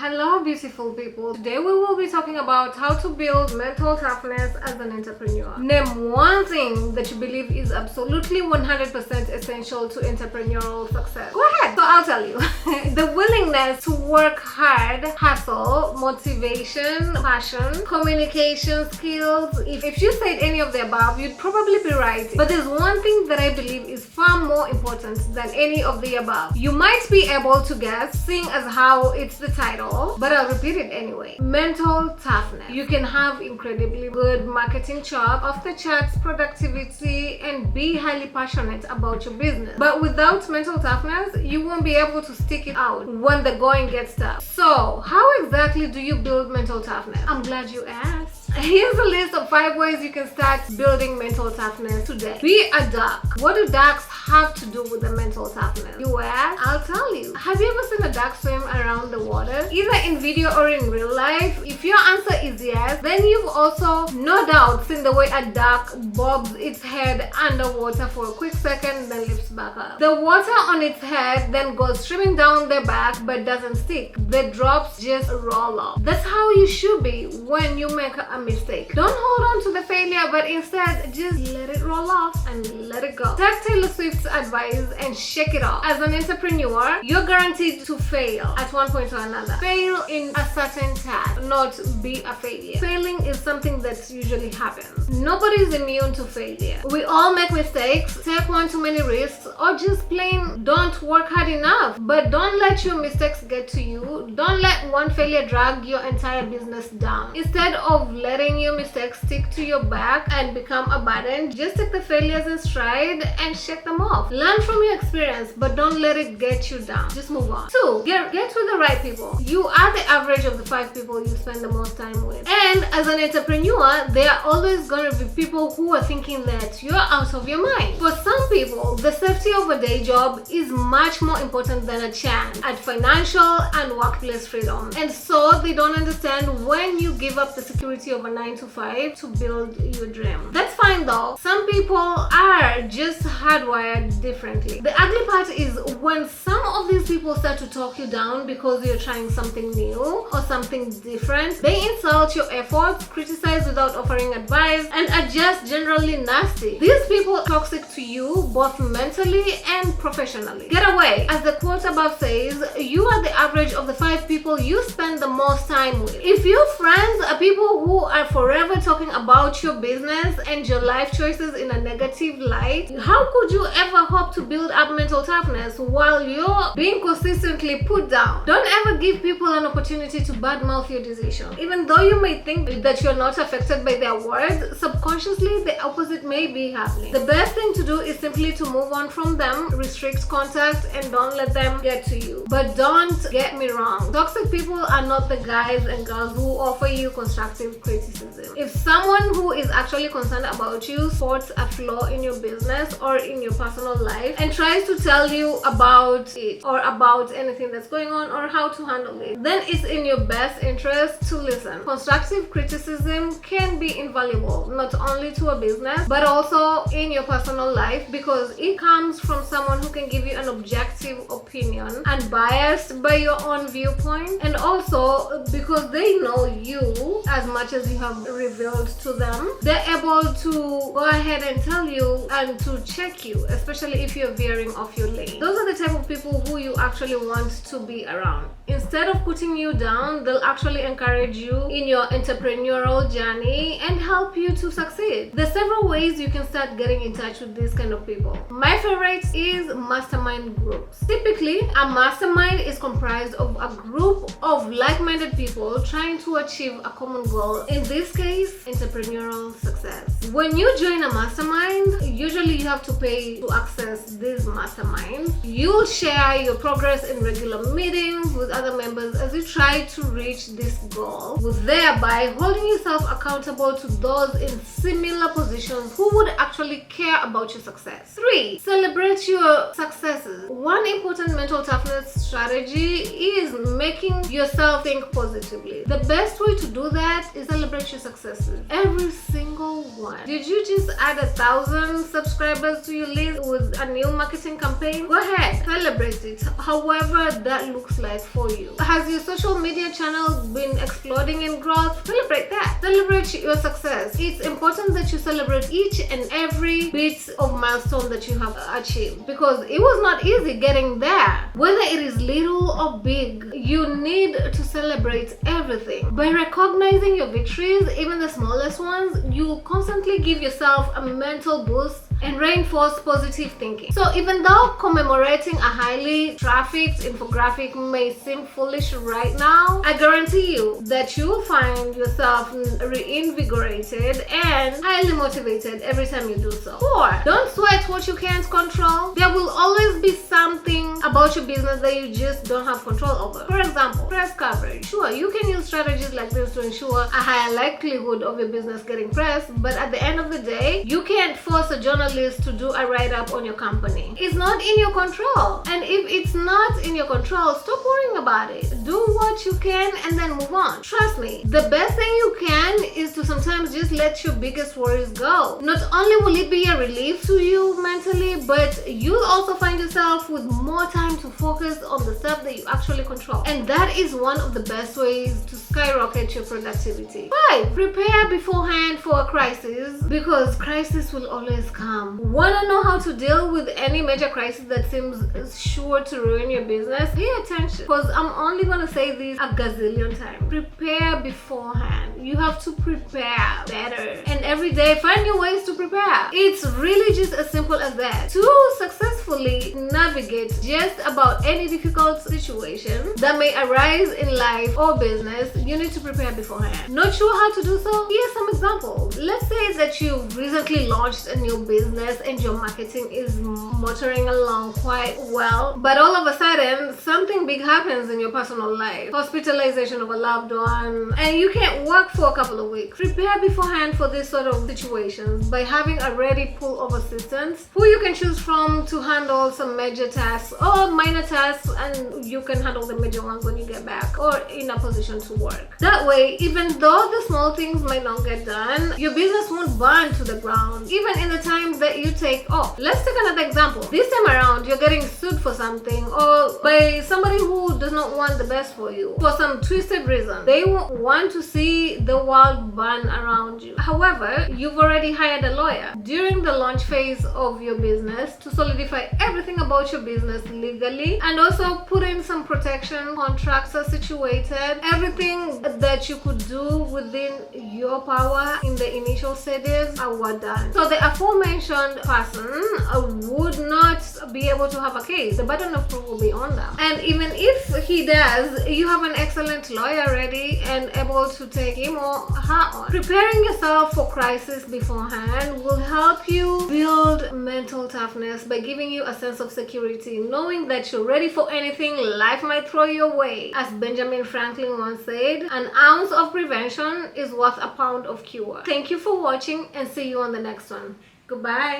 Hello beautiful people. Today we will be talking about how to build mental toughness as an entrepreneur. Name one thing that you believe is absolutely 100% essential to entrepreneurial success. Go ahead. So I'll tell you. The willingness to work hard, hustle, motivation, passion, communication skills. If you said any of the above, you'd probably be right. But there's one thing that I believe is far more important than any of the above. You might be able to guess, seeing as how it's the title, but I'll repeat it anyway. Mental toughness. You can have incredibly good marketing job, off the charts productivity, and be highly passionate about your business. But without mental toughness, you won't be able to stick it out when the going gets tough. So, how exactly do you build mental toughness? I'm glad you asked. Here's a list of 5 ways you can start building mental toughness today. Be a duck. What do ducks have to do with the mental toughness? You ask? I'll tell you. Have you ever seen a duck swim around the water? Either in video or in real life? If your answer is yes, then you've also no doubt seen the way a duck bobs its head underwater for a quick second, then lifts back up. The water on its head then goes streaming down their back but doesn't stick. The drops just roll off. That's how you should be when you make a mistake. Don't hold on to the failure, but instead just let it roll off and let it go. Take Taylor Swift's advice and shake it off. As an entrepreneur, you're guaranteed to fail at one point or another. Fail in a certain task, not be a failure. Failing is something that usually happens. Nobody is immune to failure. We all make mistakes, take one too many risks, or just plain don't work hard enough. But don't let your mistakes get to you. Don't let one failure drag your entire business down. Instead of letting your mistakes stick to your back and become a burden, just take the failures in stride and shake them off. Learn from your experience, but don't let it get you down. Just move on. 2. Get with the right people. You are the average of the 5 people you spend the most time with. And as an entrepreneur, there are always going to be people who are thinking that you're out of your mind. For some people, the safety of a day job is much more important than a chance at financial and workplace freedom. And so they don't understand when you give up the security of a 9 to 5 to build your dream. That's fine though. Some people are just hardwired differently. The ugly part is when some of these people start to talk you down because you're trying something new or something different. They insult your efforts, criticize without offering advice, and are just generally nasty. These people are toxic to you both mentally and professionally. Get away. As the quote above says, you are the average of the 5 people you spend the most time with. If your friends are people who are forever talking about your business and your life choices in a negative light, how could you ever hope to build up mental toughness while you're being consistently put down? Don't ever give people an opportunity to badmouth your decision. Even though you may think that you're not affected by their words, subconsciously the opposite may be happening. The best thing to do is simply to move on from them, restrict contact, and don't let them get to you. But don't get me wrong, toxic people are not the guys and girls who offer you constructive criticism. If someone who is actually concerned about you spots a flaw in your business or in your personal life and tries to tell you about it or about anything that's going on or how to handle it, then it's in your best interest to listen. Constructive criticism can be invaluable, not only to a business but also in your personal life, because it comes from someone who can give you an objective opinion, unbiased by your own viewpoint, and also because they know you as much as you have revealed to them. They're able to go ahead and tell you and to check you, especially if you're veering off your lane. Those are the type of people who you actually want to be around. Instead of putting you down, they'll actually encourage you in your entrepreneurial journey and help you to succeed. There's several ways you can start getting in touch with these kind of people. My favorite is mastermind groups. Typically, a mastermind is comprised of a group of like-minded people trying to achieve a common goal. In this case, entrepreneurial success. When you join a mastermind, usually you have to pay to access these masterminds. You'll share your progress in regular meetings with other members as you try to reach this goal, with thereby holding yourself accountable to those in similar positions who would actually care about your success. 3. Celebrate your successes. One important mental toughness strategy is making yourself think positively. The best way to do that is celebrate your successes. Every single one. Did you just add 1,000 subscribers to your list with a new marketing campaign? Go ahead, celebrate it, however that looks like for you. Has your social media channel been exploding in growth? Celebrate that. Celebrate your success. It's important that you celebrate each and every bit of milestone that you have achieved, because it was not easy getting there. Whether it is little or big, you need to celebrate everything. By recognizing your victories, even the smallest ones, you constantly give yourself a mental boost and reinforce positive thinking. So even though commemorating a highly trafficked infographic may seem foolish right now, I guarantee you that you will find yourself reinvigorated and highly motivated every time you do so. 4. Don't sweat what you can't control. There will always be something about your business that you just don't have control over. For example, press coverage. Sure, you can use strategies like this to ensure a higher likelihood of your business getting pressed, but at the end of the day, you can't force a journalist to do a write-up on your company. It's not in your control. And if it's not in your control, stop worrying about it. Do what you can and then move on. Trust me, the best thing you can is to sometimes just let your biggest worries go. Not only will it be a relief to you mentally, but you'll also find yourself with more time to focus on the stuff that you actually control. And that is one of the best ways to skyrocket your productivity. 5. Prepare beforehand for a crisis, because crisis will always come. Want to know how to deal with any major crisis that seems sure to ruin your business? Pay attention, because I'm only going to say this a gazillion times. Prepare beforehand. You have to prepare better, and every day find new ways to prepare. It's really just as simple as that. To successfully navigate just about any difficult situation that may arise in life or business, you need to prepare beforehand. Not sure how to do so? Here's some examples. Let's say that you recently launched a new business and your marketing is motoring along quite well, but all of a sudden something big happens in your personal life, hospitalization of a loved one, and you can't work for a couple of weeks. Prepare beforehand for this sort of situations by having a ready pool of assistants who you can choose from to handle some major tasks or minor tasks, and you can handle the major ones when you get back or in a position to work. That way, even though the small things might not get done, your business won't burn to the ground even in the time that you take off. Let's take another example. This time around, you're getting sued for something, or by somebody who does not want the best for you for some twisted reason. They want to see the world burn around you. However, you've already hired a lawyer during the launch phase of your business to solidify everything about your business legally, and also put in some protection. Contracts are situated. Everything that you could do within your power in the initial stages are done. So the aforementioned person would not be able to have a case. The burden of proof will be on them. And even if he does, you have an excellent lawyer ready and able to take him or her on. Preparing yourself for crisis beforehand will help you build mental toughness by giving you a sense of security, knowing that you're ready for anything life might throw your way. As Benjamin Franklin once said, an ounce of prevention is worth a pound of cure. Thank you for watching, and see you on the next one. Goodbye.